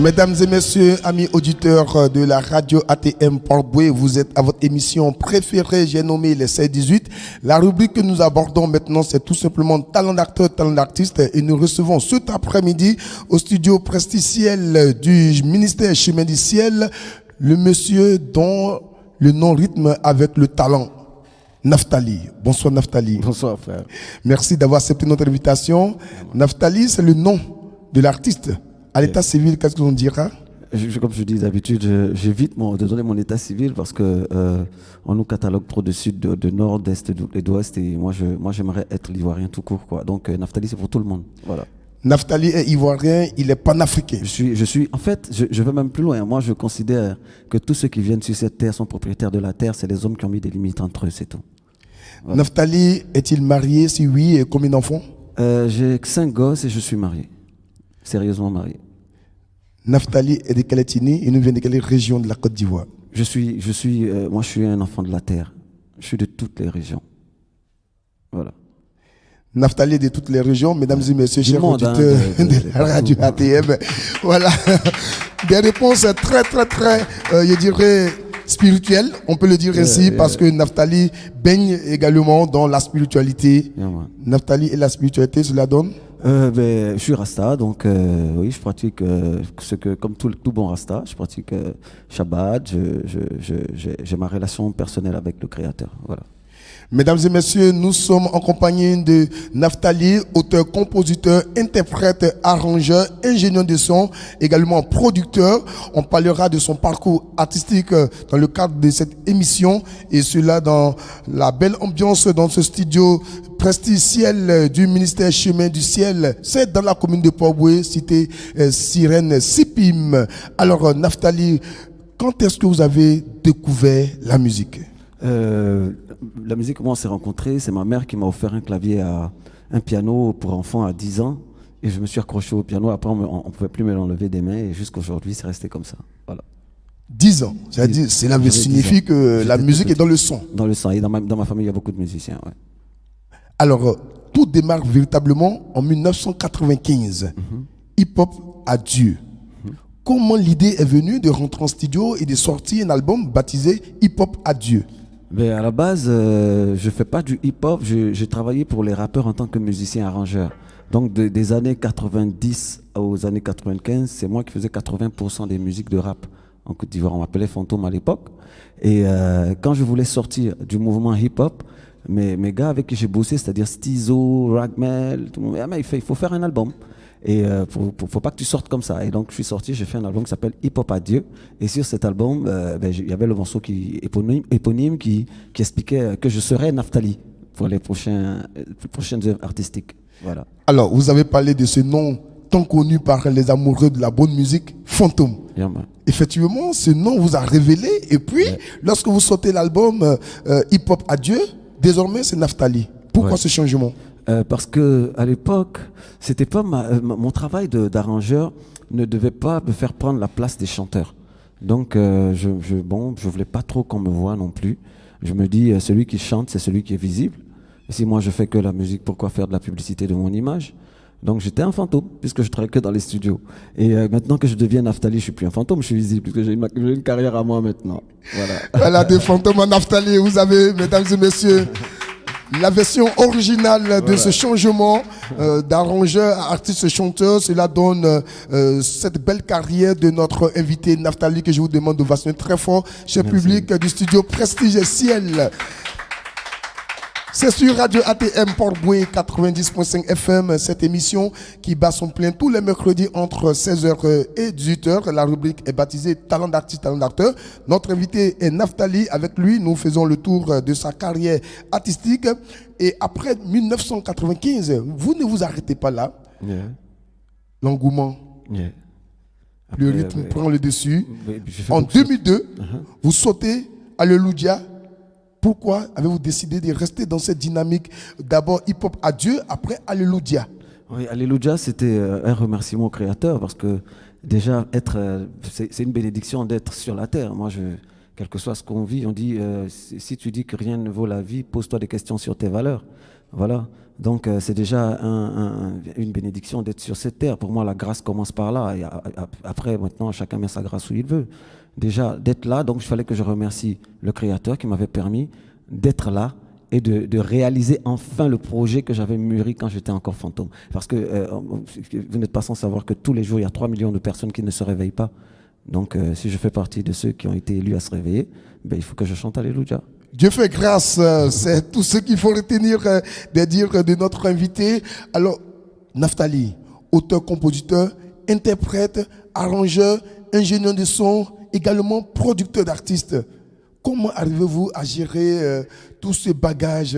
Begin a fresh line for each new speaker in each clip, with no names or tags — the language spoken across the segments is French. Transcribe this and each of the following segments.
Mesdames et messieurs, amis auditeurs de la radio ATM Port-Bouët, vous êtes à votre émission préférée, j'ai nommé les 16-18. La rubrique que nous abordons maintenant, c'est tout simplement talent d'acteur, talent d'artiste. Et nous recevons cet après-midi au studio presticiel du ministère Chemin du Ciel, le monsieur dont le nom rythme avec le talent. Naftali. Bonsoir Naftali.
Bonsoir frère.
Merci d'avoir accepté notre invitation. Naftali, c'est le nom de l'artiste. À l'état civil, qu'est-ce qu'on dira?
Comme je dis d'habitude, j'évite de donner mon état civil parce que on nous catalogue trop de sud, de nord, d'est et d'ouest. Et moi, j'aimerais être l'ivoirien tout court, quoi. Donc Naftali, c'est pour tout le monde. Voilà.
Naftali est ivoirien, il est panafricain.
En fait, je vais même plus loin. Moi, je considère que tous ceux qui viennent sur cette terre sont propriétaires de la terre. C'est les hommes qui ont mis des limites entre eux, c'est tout. Voilà.
Naftali est-il marié? Si oui, et combien d'enfants?
J'ai 5 gosses et je suis marié. Sérieusement marié.
Naftali est de quelle ethnie? Il nous vient de quelle région de la Côte d'Ivoire?
Moi, je suis un enfant de la terre. Je suis de toutes les régions. Voilà.
Naftali est de toutes les régions, mesdames et messieurs, chers auditeurs de la radio ATM. Voilà. Des réponses très, je dirais, spirituelles. On peut le dire ainsi parce que Naftali baigne également dans la spiritualité. Naftali et la spiritualité, cela donne?
Je suis Rasta, donc oui, je pratique comme tout bon Rasta, je pratique Shabbat, j'ai ma relation personnelle avec le Créateur. Voilà.
Mesdames et messieurs, nous sommes en compagnie de Naftali, auteur, compositeur, interprète, arrangeur, ingénieur de son, également producteur. On parlera de son parcours artistique dans le cadre de cette émission et cela dans la belle ambiance dans ce studio presticiel du ministère Chemin du Ciel. C'est dans la commune de Port-Bouët, cité Sirène Sipim. Alors Naftali, quand est-ce que vous avez découvert la musique?
La musique, moi, on s'est rencontrés. C'est ma mère qui m'a offert un piano pour enfants à 10 ans. Et je me suis accroché au piano. Après, on ne pouvait plus me l'enlever des mains. Et jusqu'à aujourd'hui, c'est resté comme ça. Voilà.
10 ans. C'est-à-dire, cela signifie que la musique est dans le sang.
Dans le sang. Et dans ma famille, il y a beaucoup de musiciens. Ouais.
Alors, tout démarre véritablement en 1995. Hip-hop à Dieu. Comment l'idée est venue de rentrer en studio et de sortir un album baptisé Hip-Hop à Dieu?
À la base, je fais pas du hip-hop, j'ai travaillé pour les rappeurs en tant que musicien arrangeur. Donc des années 90 aux années 95, c'est moi qui faisais 80% des musiques de rap en Côte d'Ivoire. On m'appelait Fantôme à l'époque. Et quand je voulais sortir du mouvement hip-hop, mes gars avec qui j'ai bossé, c'est-à-dire Stizo, Ragmel, tout le monde, mais il faut faire un album. Et faut pas que tu sortes comme ça. Et donc je suis sorti, j'ai fait un album qui s'appelle Hip Hop à Dieu. Et sur cet album, il y avait le morceau éponyme qui expliquait que je serais Naftali pour les prochaines œuvres artistiques. Voilà.
Alors vous avez parlé de ce nom tant connu par les amoureux de la bonne musique, Fantôme. Effectivement, ce nom vous a révélé. Et puis, lorsque vous sortez l'album Hip Hop à Dieu, désormais c'est Naftali. Pourquoi ce changement?
Parce que à l'époque, c'était pas mon travail d'arrangeur ne devait pas me faire prendre la place des chanteurs. Donc je voulais pas trop qu'on me voie non plus. Je me dis celui qui chante, c'est celui qui est visible. Et si moi je fais que la musique, pourquoi faire de la publicité de mon image? Donc j'étais un fantôme puisque je travaillais que dans les studios. Et maintenant que je deviens Naftali, je suis plus un fantôme, je suis visible puisque j'ai une carrière à moi maintenant. Voilà.
Voilà, des fantômes en Naftali. Vous avez, mesdames et messieurs, la version originale de ce changement d'arrangeur à artiste-chanteur. Cela donne cette belle carrière de notre invité Naftali que je vous demande de vacciner très fort, cher public du studio Prestige Ciel. C'est sur Radio ATM Port-Bouët 90.5 FM, cette émission qui bat son plein tous les mercredis entre 16h et 18h. La rubrique est baptisée Talent d'artiste, talent d'acteur. Notre invité est Naftali. Avec lui, nous faisons le tour de sa carrière artistique. Et après 1995, vous ne vous arrêtez pas là. L'engouement, le rythme prend le dessus. En 2002, vous sautez Alléluia. Pourquoi avez-vous décidé de rester dans cette dynamique? D'abord hip-hop à Dieu, après Alléluia.
Oui, Alléluia, c'était un remerciement au Créateur parce que déjà, c'est une bénédiction d'être sur la terre. Moi, Quel que soit ce qu'on vit, on dit, si tu dis que rien ne vaut la vie, pose-toi des questions sur tes valeurs. Voilà. Donc, c'est déjà une bénédiction d'être sur cette terre. Pour moi, la grâce commence par là. Et après, maintenant, chacun met sa grâce où il veut. Déjà, d'être là, donc il fallait que je remercie le Créateur qui m'avait permis d'être là et de réaliser enfin le projet que j'avais mûri quand j'étais encore fantôme. Parce que vous n'êtes pas sans savoir que tous les jours, il y a 3 millions de personnes qui ne se réveillent pas. Donc, si je fais partie de ceux qui ont été élus à se réveiller, ben, il faut que je chante Alléluia.
Dieu fait grâce, c'est tout ce qu'il faut retenir des dires de notre invité. Alors, Naftali, auteur, compositeur, interprète, arrangeur, ingénieur de son, également producteur d'artistes. Comment arrivez-vous à gérer tout ce bagage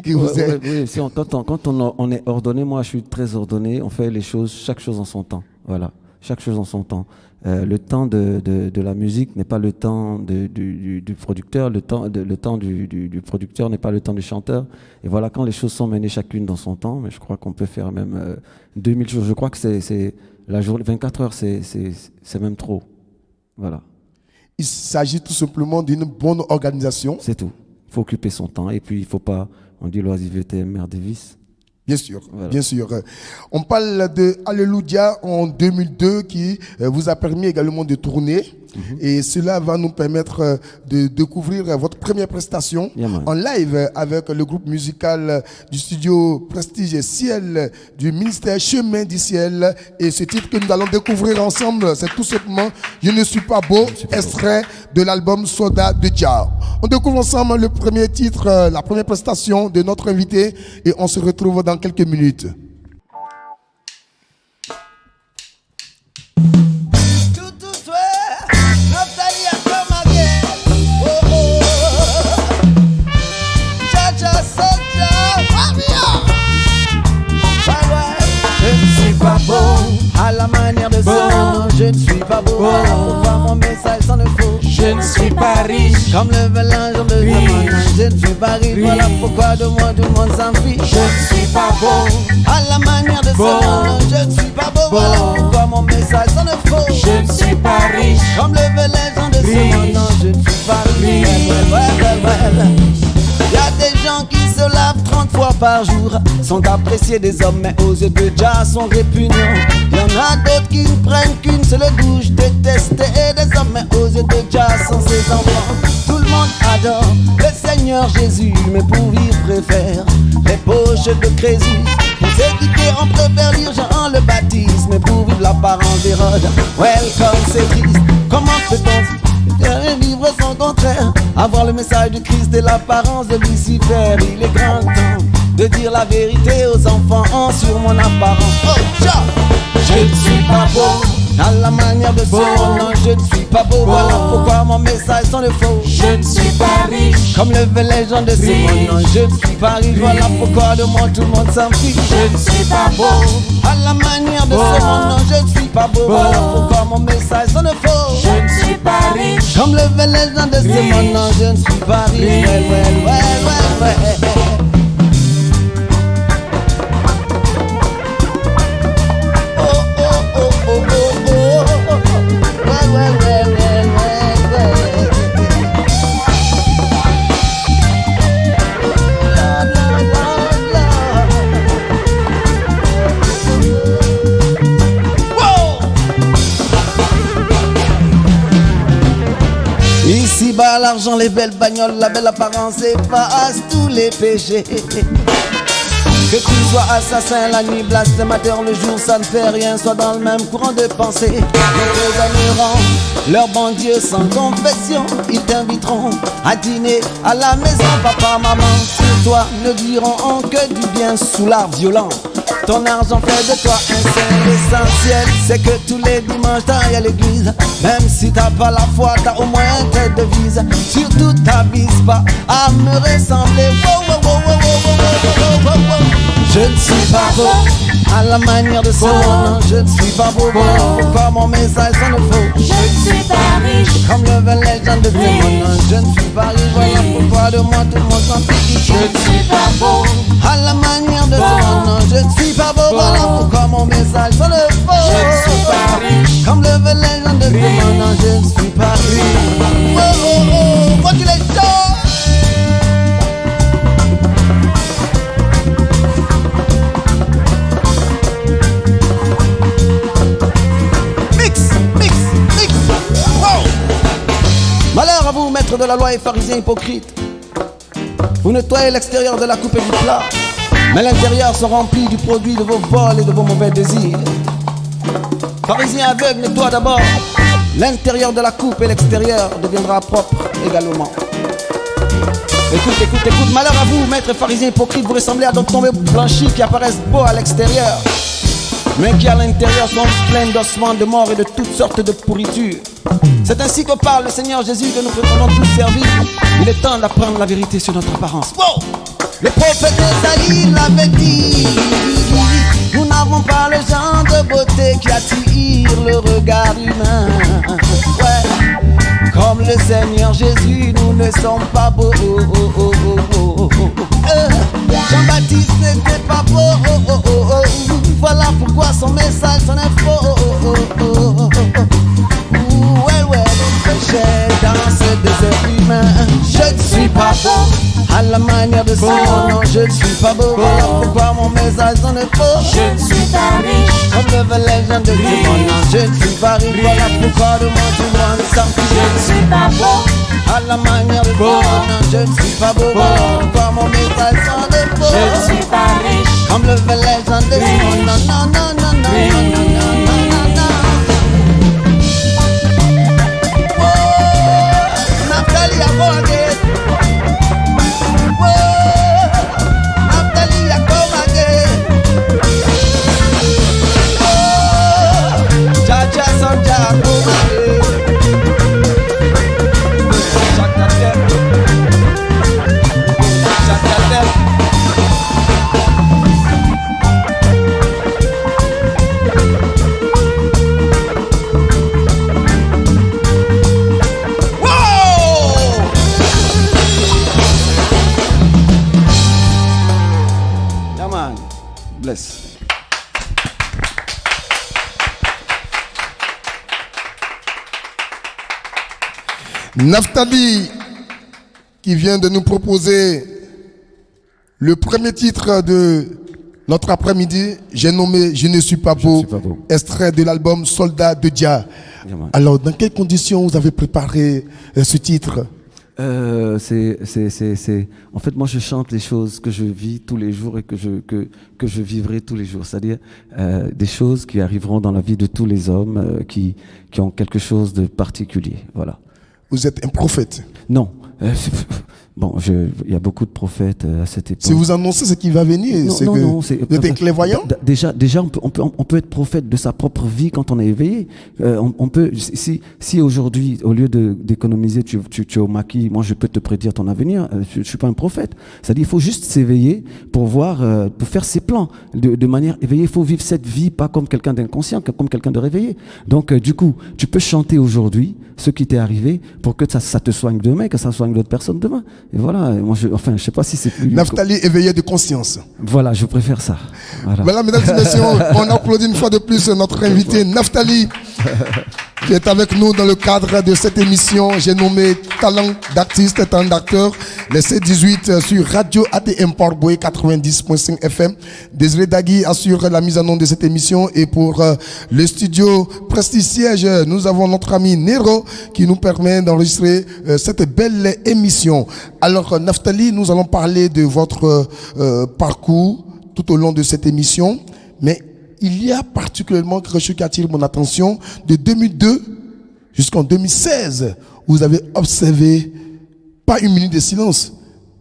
qui vous est?
Oui, quand on est ordonné, moi je suis très ordonné, on fait les choses, chaque chose en son temps. Voilà, chaque chose en son temps. Le temps de la musique n'est pas le temps du producteur, le temps du producteur n'est pas le temps du chanteur. Et voilà, quand les choses sont menées chacune dans son temps, mais je crois qu'on peut faire même 2000 choses. Je crois que c'est la journée, 24 heures, c'est même trop. Voilà.
Il s'agit tout simplement d'une bonne organisation.
C'est tout. Il faut occuper son temps et puis il ne faut pas, on dit l'oisiveté mère des vices.
Bien sûr,
voilà.
Bien sûr. On parle de Alléluia en 2002 qui vous a permis également de tourner. Et cela va nous permettre de découvrir votre première prestation en live avec le groupe musical du studio Prestige Ciel du ministère Chemin du Ciel. Et ce titre que nous allons découvrir ensemble, c'est tout simplement Je ne suis pas beau, extrait de l'album Soda de Jah. On découvre ensemble le premier titre, la première prestation de notre invité et on se retrouve dans quelques minutes.
À la manière de son, je ne suis pas beau. Pourquoi mon message s'en est faux?
Je ne suis pas riche,
comme le velinge de Zaman. Je ne suis pas riche, voilà pourquoi de moi tout le monde s'en fiche.
Je ne suis pas beau,
à la manière de son, je ne suis pas beau. Voilà pourquoi mon message s'en est faux.
Je ne suis pas riche,
comme le velinge de Zaman. Je ne suis pas riche. Y a des gens qui se lavent 30 fois par jour, sont appréciés des hommes, mais aux yeux de Jah sont répugnants. Y en a d'autres qui ne prennent qu'une seule douche, détestés des hommes, mais aux yeux de Jah sont ses enfants. Tout le monde adore le Seigneur Jésus, mais pour vivre préfère les poches de Crésus. Pour s'éduquer, on préfère lire Jean le Baptiste, mais pour vivre l'apparence d'Hérode, welcome c'est triste. Comment peut-on vivre son contraire, avoir le message du Christ et l'apparence de Lucifer? Il est grand temps de dire la vérité aux enfants sur mon apparence. Oh, Jah!
je ne suis pas beau,
à la manière de son nom, je ne suis pas beau. Voilà pourquoi mon message sont de faux.
Je ne suis pas riche,
comme le légende de Simon. Non, je ne suis pas riche. Voilà pourquoi de moi tout le monde s'en fiche.
Je ne suis pas beau,
à la manière de Simon. Non, je ne suis pas beau. Voilà pourquoi mon message sont de faux.
Je ne suis pas riche,
comme le légende de Simon. Non, je ne suis pas riche. Ouais. Ici-bas, l'argent, les belles bagnoles, la belle apparence efface tous les péchés. Que tu sois assassin la nuit, blasphémateur le jour, ça ne fait rien. Sois dans le même courant de pensée. Les amis rendent leur bon Dieu sans confession. Ils t'inviteront à dîner à la maison. Papa, maman, sur toi ne diront que du bien sous l'art violent. Ton argent fait de toi un saint. L'essentiel c'est que tous les dimanches t'ailles à l'église. Même si t'as pas la foi, t'as au moins une tête de devise. Surtout t'avises pas à me ressembler. Je ne suis pas beau, à la manière de son nom. Je ne suis pas beau, pourquoi mon message sonne faux.
je ne suis pas riche,
comme le veut légende de Simon. Je ne suis pas riche, voilà pourquoi de moi tout le monde s'en fiche.
je ne suis pas beau,
à la manière de son nom. Je ne suis pas beau, voilà pourquoi mon message sonne faux.
je ne suis pas riche,
comme le veut légende de Simon. Je ne suis pas riche. de la loi et pharisiens hypocrites, vous nettoyez l'extérieur de la coupe et du plat, mais l'intérieur se remplit du produit de vos vols et de vos mauvais désirs. Pharisiens aveugles, nettoie d'abord l'intérieur de la coupe et l'extérieur deviendra propre également. Écoute, écoute, écoute, malheur à vous, maîtres pharisiens hypocrites, vous ressemblez à d'autres tombés blanchis qui apparaissent beaux à l'extérieur, mais qui à l'intérieur sont pleins d'ossements, de morts et de toutes sortes de pourritures. C'est ainsi que parle le Seigneur Jésus que nous prétendons tous servir. Il est temps d'apprendre la vérité sur notre apparence. Wow! Les prophètes d'Ésaïe l'avaient dit, nous n'avons pas le genre de beauté qui attire le regard humain. Ouais. Comme le Seigneur Jésus, nous ne sommes pas beaux. Jean-Baptiste n'était pas beau. Voilà pourquoi son message sonnait faux. Ouais, prêchait dans ce désert humain. Je ne suis pas beau à la manière de Simon. Non, je ne suis pas beau. Voilà pourquoi mon message sonnait faux.
Je ne suis pas riche.
Comme le légende de Simon. Non, je ne suis pas riche. Voilà pourquoi de moi tout le monde s'en fiche.
Je ne suis pas beau
à la manière de Simon. Non, je ne suis pas beau. Voilà pourquoi mon message sonnait faux.
Je ne suis pas riche.
Comme le légende de Simon. Non, non, non, non, non, non, non, non, non. Bless.
Naftali qui vient de nous proposer le premier titre de notre après-midi, j'ai nommé Je ne suis pas beau, extrait de l'album Soldat de Dia. Alors, dans quelles conditions vous avez préparé ce titre?
En fait, moi, je chante les choses que je vis tous les jours et que je vivrai tous les jours. C'est-à-dire des choses qui arriveront dans la vie de tous les hommes qui ont quelque chose de particulier. Voilà.
Vous êtes un prophète?
Non. Bon, il y a beaucoup de prophètes à cette époque.
Si vous annoncez ce qui va venir, vous êtes un clairvoyant?
Déjà, on peut être prophète de sa propre vie quand on est éveillé. On peut, si aujourd'hui, au lieu d'économiser, tu es au maquis, moi je peux te prédire ton avenir. Je suis pas un prophète. C'est-à-dire, il faut juste s'éveiller pour voir, pour faire ses plans de manière éveillée. Il faut vivre cette vie pas comme quelqu'un d'inconscient, comme quelqu'un de réveillé. Donc, du coup, tu peux chanter aujourd'hui ce qui t'est arrivé pour que ça te soigne demain, que ça soigne d'autres personnes demain. Et voilà, moi je sais pas si c'est plus...
Naftali éveillé de conscience.
Voilà, je préfère ça.
Voilà, mesdames et messieurs, on applaudit une fois de plus notre invité Naftali qui est avec nous dans le cadre de cette émission. J'ai nommé Talent d'artiste, talent d'acteur, les C18 sur Radio ATM Port-Boué 90.5 FM. Désiré Dagui assure la mise en onde de cette émission et pour le studio Prestige, nous avons notre ami Nero qui nous permet d'enregistrer cette belle émission. Alors Naftali, nous allons parler de votre parcours tout au long de cette émission, mais il y a particulièrement quelque chose qui attire mon attention. De 2002 jusqu'en 2016, vous avez observé pas une minute de silence,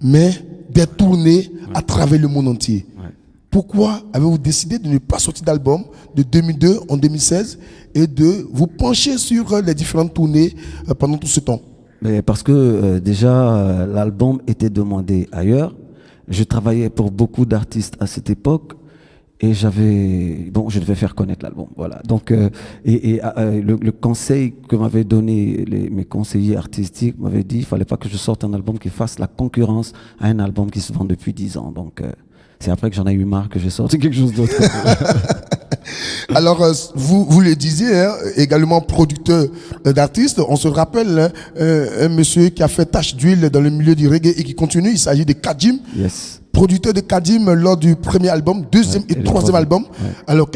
mais des tournées à travers le monde entier. Pourquoi avez-vous décidé de ne pas sortir d'album de 2002 en 2016 et de vous pencher sur les différentes tournées pendant tout ce temps?
Mais parce que déjà, l'album était demandé ailleurs. Je travaillais pour beaucoup d'artistes à cette époque. Et je devais faire connaître l'album, voilà. Donc, le conseil que m'avaient donné mes conseillers artistiques m'avaient dit, il fallait pas que je sorte un album qui fasse la concurrence à un album qui se vend depuis 10 ans. Donc, c'est après que j'en ai eu marre que j'ai sorti quelque chose d'autre.
Alors, vous le disiez, hein, également producteur d'artistes. On se rappelle un monsieur qui a fait tache d'huile dans le milieu du reggae et qui continue. Il s'agit de Kadim.
Yes.
Producteur de Kadim lors du premier album, deuxième et troisième album.
Ouais.
Alors,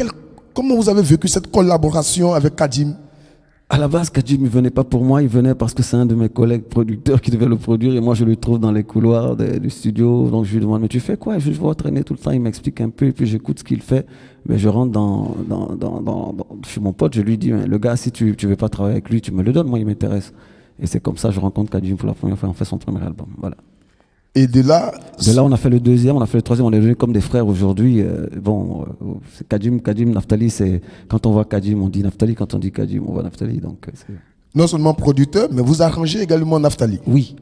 comment vous avez vécu cette collaboration avec Kadim?
À la base, Kadjim ne venait pas pour moi, il venait parce que c'est un de mes collègues producteurs qui devait le produire et moi je le trouve dans les couloirs du studio. Donc je lui demande, mais tu fais quoi? Je vois traîner tout le temps, il m'explique un peu et puis j'écoute ce qu'il fait. Mais je rentre chez mon pote, je lui dis, le gars, si tu veux pas travailler avec lui, tu me le donnes, moi il m'intéresse. Et c'est comme ça que je rencontre Kadjim pour la première fois, on fait son premier album. Voilà.
Et de là,
on a fait le deuxième, on a fait le troisième, on est devenus comme des frères aujourd'hui. C'est Kadjim, Naftali, c'est quand on voit Kadjim, on dit Naftali, quand on dit Kadjim, on voit Naftali. Donc,
non seulement producteur, mais vous arrangez également Naftali.
Oui.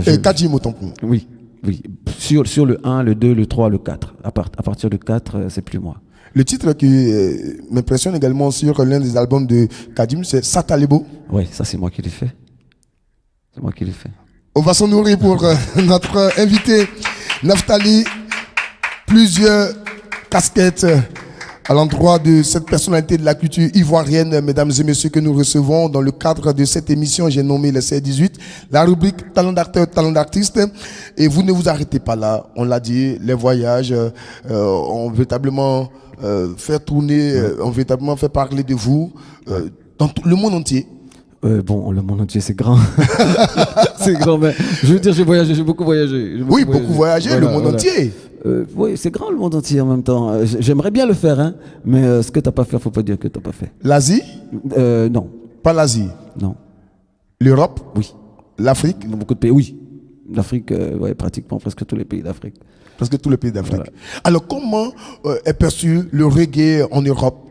Et Kadjim autant pour nous.
Oui. Sur le 1, le 2, le 3, le 4. À partir du 4, c'est plus moi.
Le titre qui m'impressionne également sur l'un des albums de Kadjim, c'est Satalebo.
Oui, ça c'est moi qui l'ai fait. C'est moi qui l'ai fait.
On va s'en nourrir pour notre invité Naftali. Plusieurs casquettes à l'endroit de cette personnalité de la culture ivoirienne, mesdames et messieurs, que nous recevons dans le cadre de cette émission, j'ai nommé le C18, la rubrique talent d'acteur, talent d'artiste. Et vous ne vous arrêtez pas là, on l'a dit, les voyages ont véritablement fait tourner, ont véritablement fait parler de vous dans tout le monde entier.
Le monde entier, c'est grand. C'est grand, mais je veux dire, j'ai beaucoup voyagé.
Beaucoup voyagé, le monde entier.
Oui, c'est grand le monde entier en même temps. J'aimerais bien le faire, hein, mais ce que t'as pas fait, faut pas dire que t'as pas fait.
L'Asie?
Non.
Pas l'Asie?
Non.
L'Europe?
Oui.
L'Afrique?
Beaucoup de pays, oui. L'Afrique, pratiquement presque tous les pays d'Afrique.
Presque tous les pays d'Afrique.
Voilà.
Alors, comment est perçu le reggae en Europe?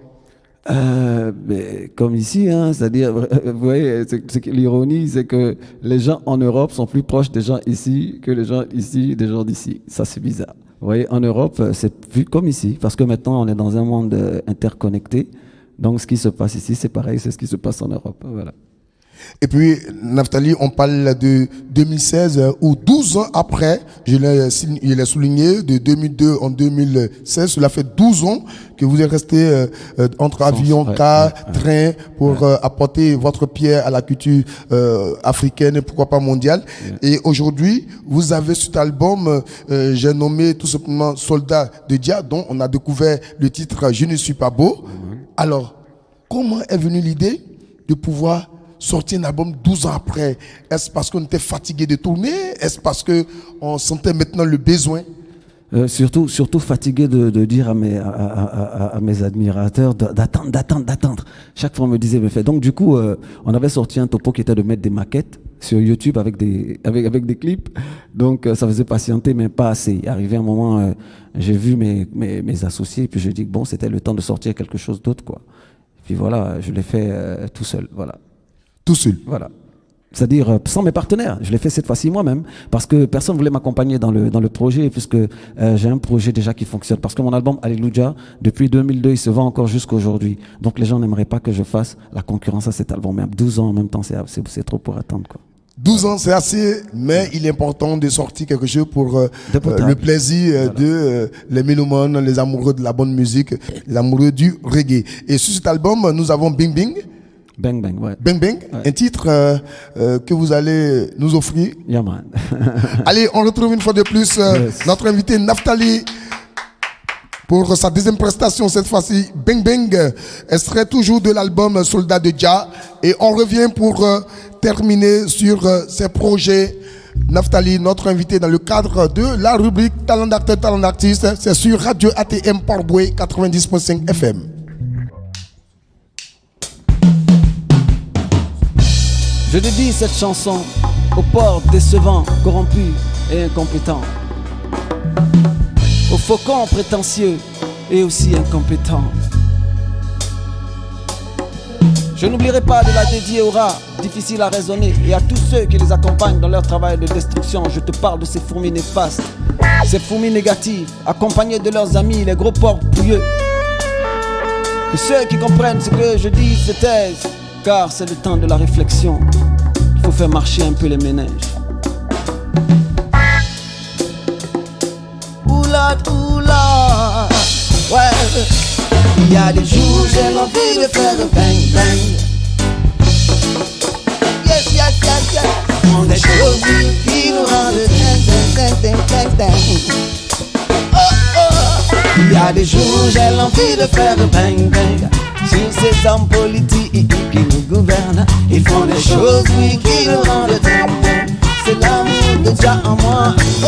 Mais comme ici, hein, c'est-à-dire, vous voyez, l'ironie, c'est que les gens en Europe sont plus proches des gens ici que les gens ici des gens d'ici. Ça, c'est bizarre. Vous voyez, en Europe, c'est vu comme ici, parce que maintenant, on est dans un monde interconnecté. Donc, ce qui se passe ici, c'est pareil, c'est ce qui se passe en Europe. Voilà.
Et puis, Naftali, on parle de 2016, ou 12 ans après, je l'ai souligné, de 2002 en 2016, cela fait 12 ans que vous êtes resté entre avion, car, train, pour apporter votre pierre à la culture africaine et pourquoi pas mondiale. Et aujourd'hui, vous avez cet album, j'ai nommé tout simplement Soldat de Dia, dont on a découvert le titre Je ne suis pas beau. Alors, comment est venue l'idée de pouvoir sortir un album 12 ans après? Est-ce parce qu'on était fatigué de tourner? Est-ce parce qu'on sentait maintenant le besoin?
Surtout fatigué de dire à mes admirateurs d'attendre. Chaque fois on me disait, mais fait. Donc du coup, on avait sorti un topo qui était de mettre des maquettes sur YouTube avec des clips. Donc ça faisait patienter, mais pas assez. Arrivé un moment, j'ai vu mes associés, et puis j'ai dit que bon, c'était le temps de sortir quelque chose d'autre, quoi. Et puis voilà, je l'ai fait tout seul, voilà.
Tout seul.
Voilà. C'est-à-dire sans mes partenaires. Je l'ai fait cette fois-ci moi-même parce que personne ne voulait m'accompagner dans le projet, puisque j'ai un projet déjà qui fonctionne. Parce que mon album Alléluia, depuis 2002, il se vend encore jusqu'à aujourd'hui. Donc les gens n'aimeraient pas que je fasse la concurrence à cet album. Mais 12 ans en même temps, c'est trop pour attendre, quoi.
12 ans, c'est assez, mais il est important de sortir quelque chose pour le plaisir de les mélomanes, les amoureux de la bonne musique, les amoureux du reggae. Et sur cet album, nous avons Bing Bing.
Bang Bang, ouais.
Bang Bang, ouais. Un titre que vous allez nous offrir.
Yeah, man.
Allez, on retrouve une fois de plus notre invité Naftali pour sa deuxième prestation, cette fois-ci Bang Bang, extrait toujours de l'album Soldat de Dia. Et on revient pour terminer sur ses projets. Naftali, notre invité dans le cadre de la rubrique Talent d'acteur, talent d'artiste, c'est sur Radio ATM Port-Boué 90.5 FM.
Je dédie cette chanson aux porcs décevants, corrompus et incompétents, aux faucons prétentieux et aussi incompétents. Je n'oublierai pas de la dédier aux rats, difficiles à raisonner, et à tous ceux qui les accompagnent dans leur travail de destruction. Je te parle de ces fourmis néfastes, ces fourmis négatives, accompagnées de leurs amis, les gros porcs pouilleux. Que ceux qui comprennent ce que je dis se taisent, car c'est le temps de la réflexion. Il faut faire marcher un peu les ménages. Oula, oula, ouais. Il y a des jours j'ai l'envie de faire un bang bang. Yes, yes, yes, yes. On est choisi qui nous rend le ding. Oh, oh. Il y a des jours j'ai l'envie de faire un bang bang. sur ces hommes politiques qui nous gouvernent. Ils font des choses, oui, qui nous rendent dingues. C'est l'amour de Jah en moi. Oh.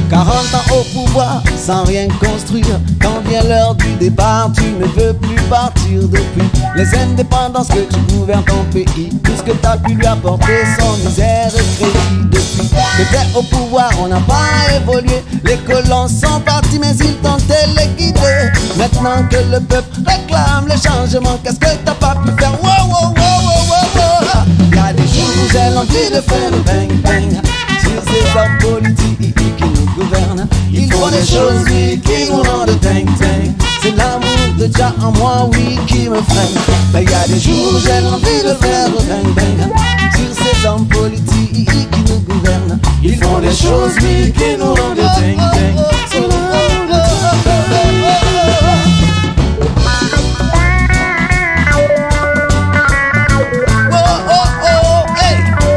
40 ans au pouvoir sans rien construire. Quand vient l'heure du départ, tu ne veux plus partir. Depuis les indépendances que tu gouvernes ton pays, tout ce que t'as pu lui apporter, son misère et crédit. Depuis que t'es au pouvoir, on n'a pas évolué. Les colons sont partis, mais ils t'ont téléguidé. Maintenant que le peuple réclame le changement, qu'est-ce que t'as pas pu faire? Wow, wow, wow, wow, wow, wow. Y'a des jours où j'ai l'envie de faire le bang bang sur ces hommes politiques qui nous gouvernent. Ils font des choses, oui, qui nous rendent dingue dingue. C'est l'amour de Jah en moi, oui, qui me freine. Mais y a des jours où j'ai envie de faire le bang bang sur ces hommes politiques qui nous gouvernent. Ils font des choses, oui, qui nous rendent dingue dingue. C'est l'amour de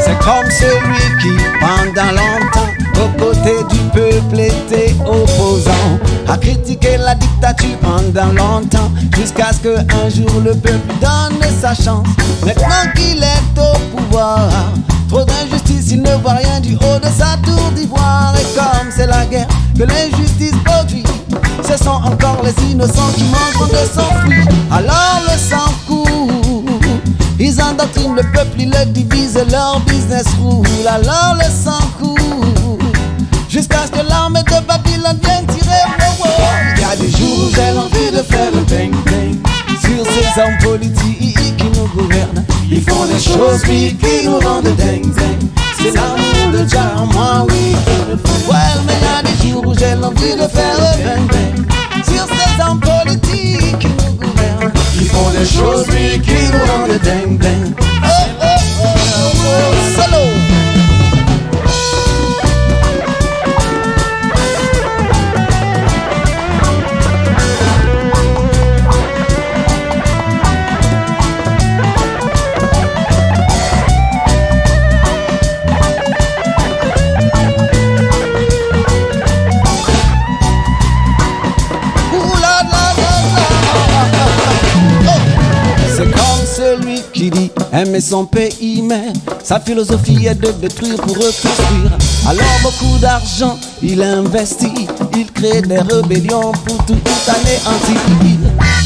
C'est comme celui qui, pendant longtemps, aux côtés du peuple était opposant, a critiqué la dictature pendant longtemps, jusqu'à ce qu'un jour le peuple donne sa chance. Maintenant qu'il est au pouvoir, trop d'injustice, il ne voit rien du haut de sa tour d'ivoire. Et comme c'est la guerre que l'injustice produit, ce sont encore les innocents qui manquent de s'enfuir. Alors le sang coule, ils endoctrinent le peuple, ils le divisent et leur business roule. Alors le sang coule, jusqu'à ce que l'armée de Babylone vienne tirer. Oh, oh. Il y a des jours où j'ai envie de faire le bang bang sur ces hommes politiques qui nous gouvernent. Ils font des choses, oui, qui nous rendent dingue dingue. C'est l'amour de Jah en moi, oui, qui me fait. Ouais, mais il y a des jours où j'ai envie de faire le bang bang sur ces hommes politiques qui nous gouvernent. Ils font des choses, oui, qui nous rendent dingue dingue. Oh, oh, oh, oh, oh, solo. Celui qui dit aimer son pays, mais sa philosophie est de détruire pour reconstruire. Alors beaucoup d'argent il investit, il crée des rébellions pour tout anéantir.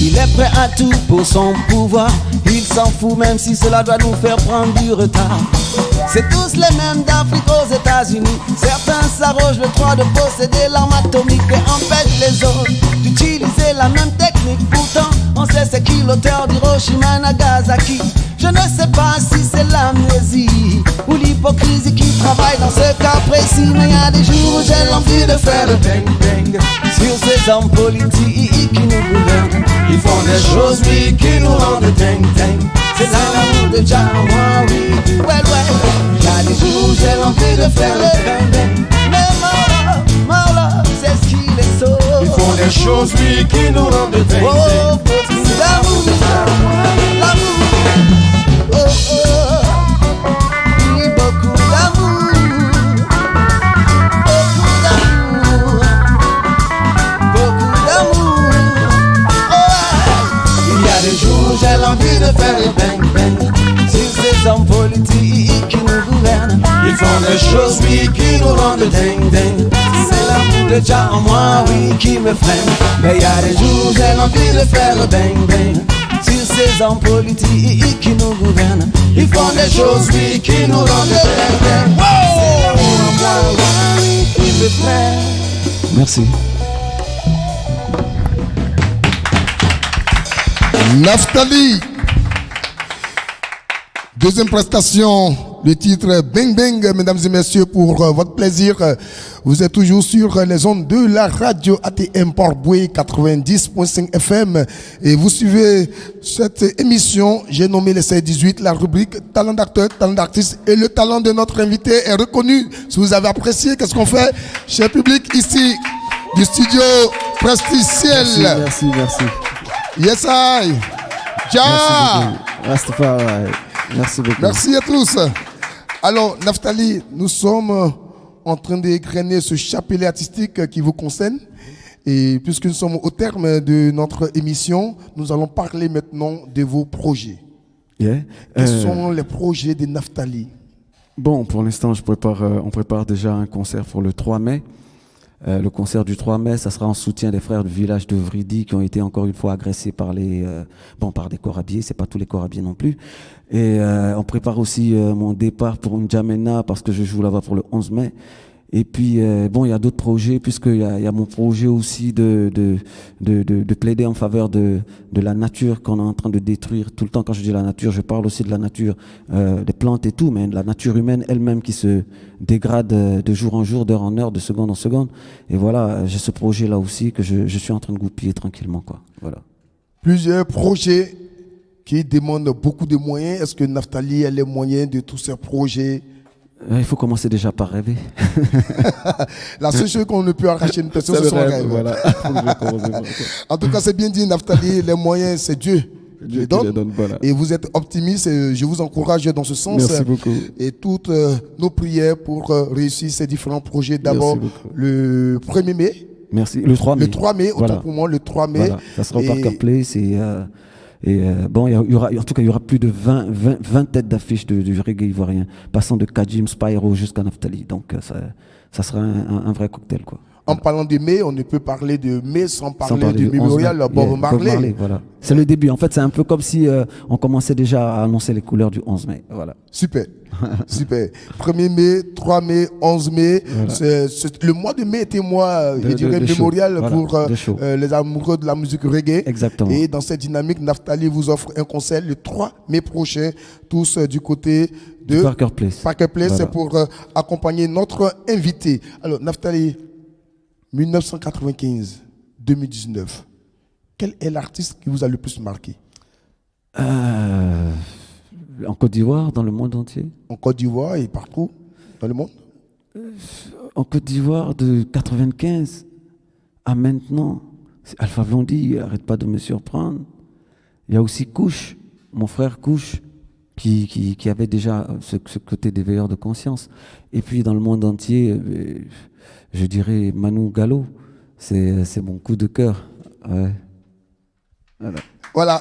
Il est prêt à tout pour son pouvoir, il s'en fout même si cela doit nous faire prendre du retard. C'est tous les mêmes d'Afrique aux États-Unis. Certains s'arrogent le droit de posséder l'arme atomique et empêchent les autres d'utiliser la même technique. Pourtant, on sait c'est qui l'auteur d'Hiroshima et Nagasaki. Je ne sais pas si c'est l'amnésie ou l'hypocrisie qui travaille dans ce cas précis. Mais il y a des jours où j'ai l'envie de faire le bang bang sur ces hommes politiques qui nous gouvernent. Ils font des choses, oui, qui nous rendent dingue dingue. C'est l'amour de Jah en moi, oui. Ouais, ouais. Il y a des jours où j'ai l'envie de faire le bang bang. Mais my love, c'est ce qu'il est so.
Ils font des choses, oui, qui nous rendent dingue.
Oh, beaucoup d'amour, l'amour. Oh, oh, oui, beaucoup d'amour. Beaucoup d'amour. Beaucoup d'amour. Oh, il y a des jours où j'ai l'envie de faire le bang bang sur ces hommes politiques qui nous gouvernent.
Ils font des choses, oui, qui nous rendent dingue dingue.
C'est l'amour de Jah en moi, oui, qui me freine. Mais il y a des jours où j'ai l'envie de faire le bang bang sur ces hommes politiques qui nous gouvernent. Ils font des choses, oui, qui nous rendent dingue dingue. C'est l'amour en moi, oui, qui me freine.
Merci.
Naftali. Deuxième prestation, le titre Bang Bang, mesdames et messieurs, pour votre plaisir. Vous êtes toujours sur les ondes de la radio ATM Port-Boué 90.5 FM et vous suivez cette émission, j'ai nommé les C18, la rubrique talent d'acteur, talent d'artiste, et le talent de notre invité est reconnu. Si vous avez apprécié, qu'est-ce qu'on fait? Cher public, ici, du studio Presticiel.
Merci.
Yes, I. Ja.
Rastafari. Merci beaucoup.
Merci à tous. Alors, Naftali, nous sommes en train d'égrener ce chapelet artistique qui vous concerne. Et puisque nous sommes au terme de notre émission, nous allons parler maintenant de vos projets.
Yeah.
Quels sont les projets de Naftali?
Bon, pour l'instant, on prépare déjà un concert pour le 3 mai. Le concert du 3 mai, ça sera en soutien des frères du village de Vridi qui ont été encore une fois agressés par par des corabiers. C'est pas tous les corabiers non plus. Et on prépare aussi mon départ pour N'Djamena parce que je joue là-bas pour le 11 mai. Et puis, il y a d'autres projets, puisqu'il y a mon projet aussi de plaider en faveur de la nature qu'on est en train de détruire. Tout le temps, quand je dis la nature, je parle aussi de la nature, des plantes et tout, mais la nature humaine elle-même qui se dégrade de jour en jour, d'heure en heure, de seconde en seconde. Et voilà, j'ai ce projet-là aussi que je suis en train de goupiller tranquillement, quoi. Voilà.
Plusieurs projets qui demandent beaucoup de moyens. Est-ce que Naftali a les moyens de tous ces projets?
Il faut commencer déjà par rêver.
La seule chose qu'on ne peut arracher une personne, c'est son rêve.
Voilà.
En tout cas, c'est bien dit, Naftali, les moyens, c'est Dieu.
Dieu qui les donne, voilà.
Et vous êtes optimiste et je vous encourage dans ce sens.
Merci beaucoup.
Et toutes nos prières pour réussir ces différents projets. D'abord, le 1er mai.
Merci. Le 3 mai.
Le 3 mai, autant pour moi, le 3 mai.
Voilà. Ça sera au Parker Place il y aura plus de 20 têtes d'affiche du reggae ivoirien, passant de Kajim, Spyro jusqu'à Naftali. Donc ça sera un vrai cocktail, quoi.
En parlant de mai, on ne peut parler de mai sans parler du mémorial Bob Marley.
Voilà. C'est le début. En fait, c'est un peu comme si on commençait déjà à annoncer les couleurs du 11 mai. Voilà.
Super. Super. 1er mai, 3 mai, 11 mai. Voilà. Le mois de mai était mois, je dirais, mémorial pour les amoureux de la musique reggae.
Exactement.
Et dans cette dynamique, Naftali vous offre un concert le 3 mai prochain, tous du côté de
Parker Place.
Parker Place, c'est pour accompagner notre invité. Alors, Naftali, 1995-2019, quel est l'artiste qui vous a le plus marqué?
En Côte d'Ivoire, dans le monde entier.
En Côte d'Ivoire et partout dans le monde?
En Côte d'Ivoire, de 95 à maintenant, c'est Alpha Blondy, arrête pas de me surprendre. Il y a aussi Couche, mon frère Couche, qui avait déjà ce côté d'éveilleur de conscience. Et puis dans le monde entier, je dirais Manu Gallo, c'est mon coup de cœur. Ouais.
Voilà.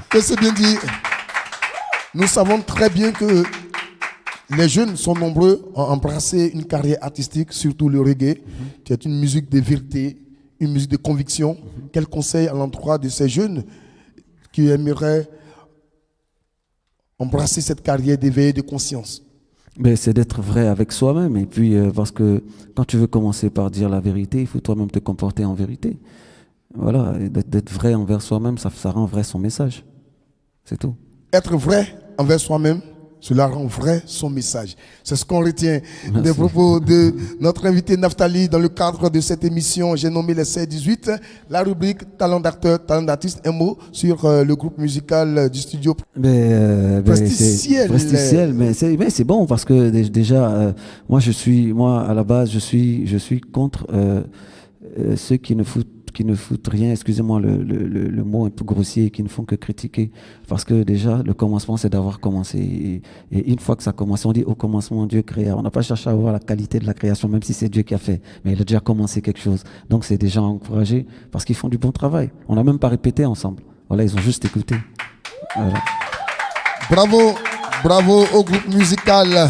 Que c'est bien dit. Nous savons très bien que les jeunes sont nombreux à embrasser une carrière artistique, surtout le reggae, qui est une musique de vérité, une musique de conviction. Quel conseil à l'endroit de ces jeunes qui aimeraient embrasser cette carrière d'éveil de conscience?
Mais c'est d'être vrai avec soi-même. Et puis, parce que quand tu veux commencer par dire la vérité, il faut toi-même te comporter en vérité. Voilà, d'être vrai envers soi-même, ça rend vrai son message. C'est tout.
Être vrai envers soi-même, cela rend vrai son message. C'est ce qu'on retient des propos de notre invité Naftali dans le cadre de cette émission. J'ai nommé les 16-18, la rubrique talent d'acteur, talent d'artiste. Un mot sur le groupe musical du studio
Presticiel, mais c'est bon parce que déjà, moi à la base, je suis contre ceux qui ne foutent rien, excusez-moi le mot un peu grossier, qui ne font que critiquer. Parce que déjà, le commencement, c'est d'avoir commencé. Et une fois que ça a commencé, on dit au commencement, Dieu créa. On n'a pas cherché à voir la qualité de la création, même si c'est Dieu qui a fait. Mais il a déjà commencé quelque chose. Donc c'est déjà encouragé parce qu'ils font du bon travail. On n'a même pas répété ensemble. Voilà, ils ont juste écouté. Voilà.
Bravo au groupe musical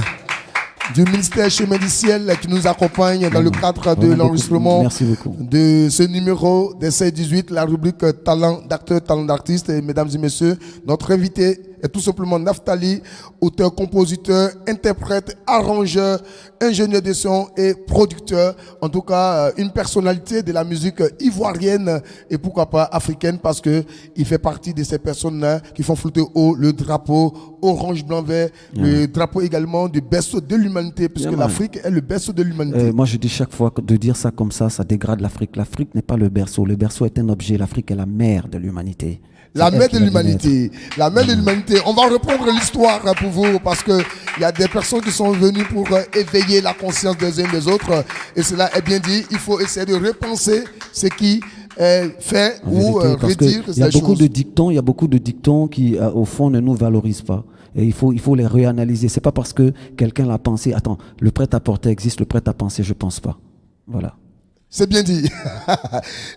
du ministère Chemin du Ciel qui nous accompagne dans le cadre de l'enregistrement de ce numéro des 16-18, la rubrique talent d'acteur, talent d'artiste. Et mesdames et messieurs, notre invité est tout simplement Naftali, auteur, compositeur, interprète, arrangeur, ingénieur de son et producteur. En tout cas, une personnalité de la musique ivoirienne et pourquoi pas africaine, parce que il fait partie de ces personnes-là qui font flotter haut le drapeau orange, blanc, vert, le drapeau également du berceau de l'humanité, puisque l'Afrique est le berceau de l'humanité.
Moi, je dis chaque fois que de dire ça comme ça dégrade l'Afrique. L'Afrique n'est pas le berceau. Le berceau est un objet. L'Afrique est la mère de l'humanité.
La mère de l'humanité. La mère de l'humanité. On va reprendre l'histoire pour vous parce que il y a des personnes qui sont venues pour éveiller la conscience des uns des autres. Et cela est bien dit. Il faut essayer de repenser ce qui est fait ou redire ces choses.
Il y a beaucoup de dictons qui, au fond, ne nous valorisent pas. Et il faut les réanalyser. C'est pas parce que quelqu'un l'a pensé. Attends, le prêt-à-porter existe, le prêt-à-penser, je pense pas. Voilà.
C'est bien dit.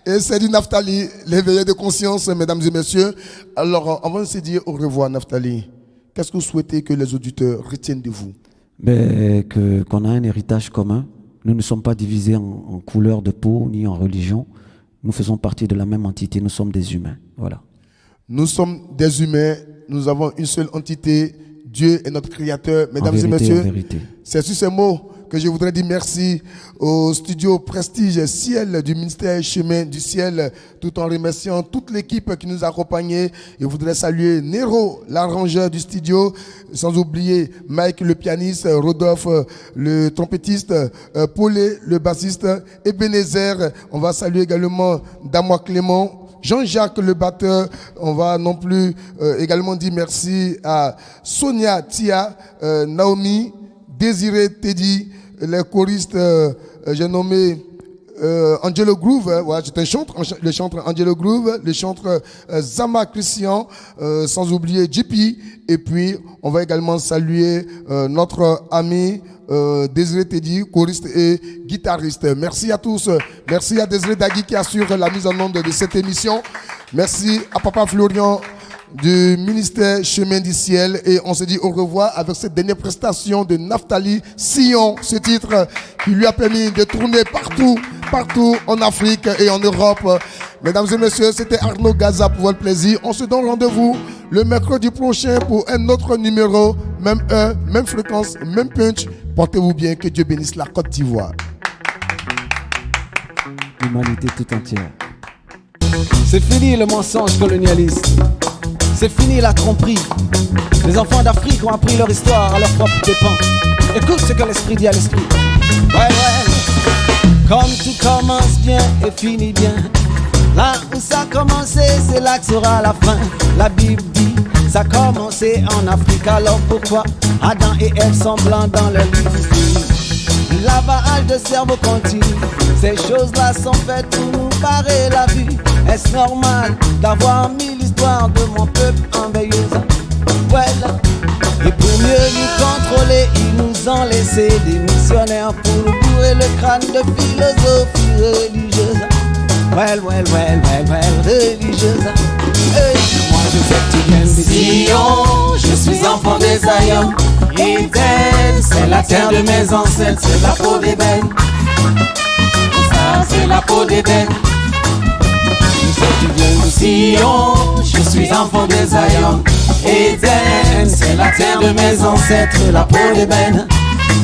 Et c'est du Naftali, l'éveillé de conscience, mesdames et messieurs. Alors, avant de se dire au revoir, Naftali, qu'est-ce que vous souhaitez que les auditeurs retiennent de vous?
Qu'on a un héritage commun. Nous ne sommes pas divisés en couleur de peau ni en religion. Nous faisons partie de la même entité. Nous sommes des humains. Voilà.
Nous sommes des humains. Nous avons une seule entité. Dieu est notre créateur. Mesdames et messieurs, c'est sur ces mots que je voudrais dire merci au studio Prestige Ciel du ministère Chemin du Ciel, tout en remerciant toute l'équipe qui nous a accompagnés. Je voudrais saluer Nero, l'arrangeur du studio, sans oublier Mike, le pianiste, Rodolphe, le trompettiste, Paulé, le bassiste, Ebenezer. On va saluer également Damois Clément, Jean-Jacques le batteur. On va non plus également dire merci à Sonia Tia, Naomi, Désiré Teddy, les choristes, j'ai nommé Angelo Groove, voilà, c'est un chantre, le chanteur Angelo Groove, le chanteur Zama Christian, sans oublier JP. Et puis, on va également saluer notre ami Désiré Teddy, choriste et guitariste. Merci à tous. Merci à Désiré Dagui qui assure la mise en onde de cette émission. Merci à Papa Florian du ministère Chemin du Ciel, et on se dit au revoir avec cette dernière prestation de Naftali Sion, ce titre qui lui a permis de tourner partout en Afrique et en Europe. Mesdames et messieurs, c'était Arnaud Gaza pour votre plaisir. On se donne rendez-vous le mercredi prochain pour un autre numéro, même heure, même fréquence, même punch. Portez-vous bien, que Dieu bénisse la Côte d'Ivoire.
L'humanité tout entière.
C'est fini le mensonge colonialiste. C'est fini la tromperie. Les enfants d'Afrique ont appris leur histoire à leur propre dépens. Écoute ce que l'esprit dit à l'esprit. Ouais. Comme tout commence bien et finit bien, là où ça a commencé, c'est là que sera la fin. La Bible dit, ça a commencé en Afrique. Alors pourquoi Adam et Ève sont blancs dans leur lit? Le lavage de cerveau continue. Ces choses-là sont faites pour nous barrer la vue. Est-ce normal d'avoir mis l'histoire de mon peuple en veilleuse? Well. Et pour mieux nous contrôler, ils nous ont laissé des missionnaires pour nous bourrer le crâne de philosophie religieuse. Well, religieuse. Hey, moi je sais que tu viens de
Sion, je suis enfant des Zion. Éden, c'est la terre de mes ancêtres, c'est la peau d'ébène. Ça, c'est la peau d'ébène. Je sais que tu viens de Sion, je suis enfant des Zion. Éden, c'est la terre de mes ancêtres, la peau d'ébène.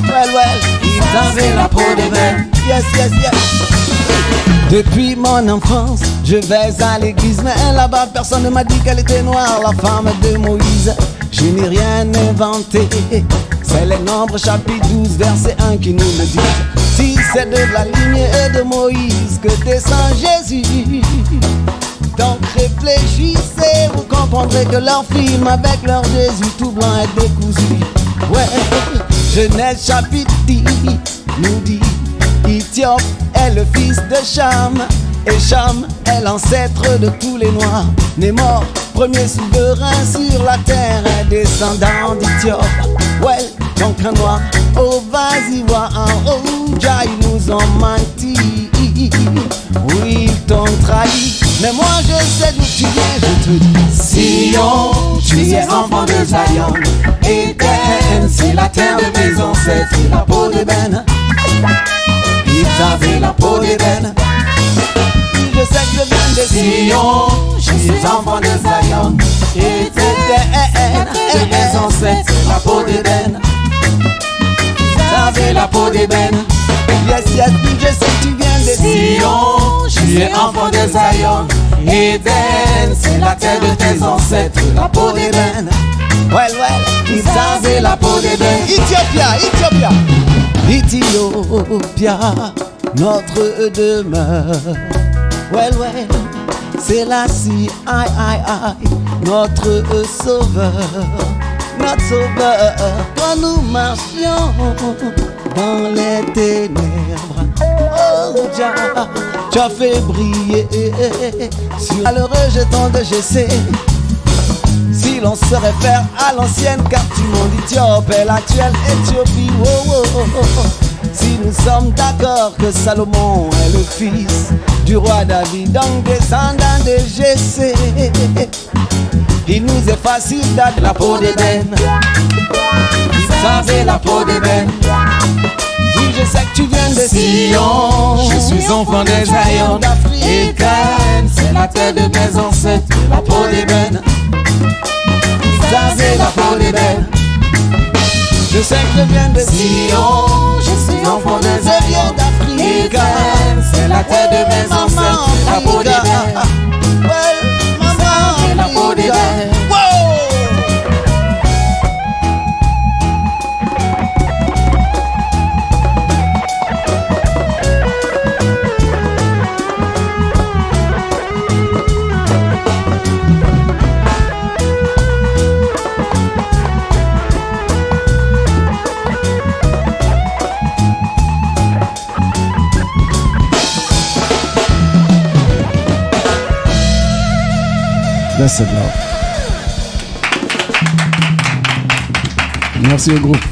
Well,
ils avaient la peau d'ébène.
Yes. Depuis mon enfance, je vais à l'église, mais là-bas personne ne m'a dit qu'elle était noire, la femme de Moïse. Je n'ai rien inventé, c'est les Nombres chapitre 12 verset 1 qui nous le dit. Si c'est de la lignée de Moïse que descend Jésus, donc réfléchissez, vous comprendrez que leur film avec leur Jésus tout blanc est décousu. Ouais, Genèse chapitre 10 nous dit, Éthiope est le fils de Cham, et Cham est l'ancêtre de tous les Noirs. Némor, premier souverain sur la terre, est descendant d'Éthiope. Ouais, donc un noir, oh vas-y vois en haut, déjà ils nous ont menti. Oui, ils t'ont trahi, mais moi je sais d'où tu viens, je te dis.
Sion, tu es enfant de Zion. Éden, c'est la terre de mes ancêtres, la peau d'ébène. Ils avaient la peau d'ébène.
Je sais que je viens de
Sion, je suis enfant de Zion. Éden, de mes ancêtres, la peau d'ébène. Ils avaient la peau d'ébène.
Yes, je sais que tu viens de
Sion, tu es enfant de Zion. Éden, c'est la terre de tes ancêtres, la peau d'ébène.
Well,
ils avaient la peau d'ébène.
Éthiopia, notre demeure. Well, c'est la si, notre sauveur. Quand nous marchions dans les ténèbres, oh Jah, tu as fait briller sur le rejeton de Jessé. Si l'on se réfère à l'ancienne carte du monde, Éthiopie est l'actuelle Éthiopie. Si nous sommes d'accord que Salomon est le fils du roi David, donc descendant de Jessé, il nous est facile d'être la peau d'ébène. Vous savez la peau d'ébène. Oui, je sais que tu viens de Sion.
Je suis enfant des Zion. Éden, c'est la terre de mes ancêtres. La peau d'ébène.
Vous savez la peau d'ébène. Je sais que je viens de Sion.
Je suis enfant des
Je viens
Zion.
d'Afrique.
Éden, c'est la terre de mes ancêtres. La peau d'ébène.
Ouais, maman,
C'est la peau d'ébène.
wow.
Blessed love. Merci au groupe.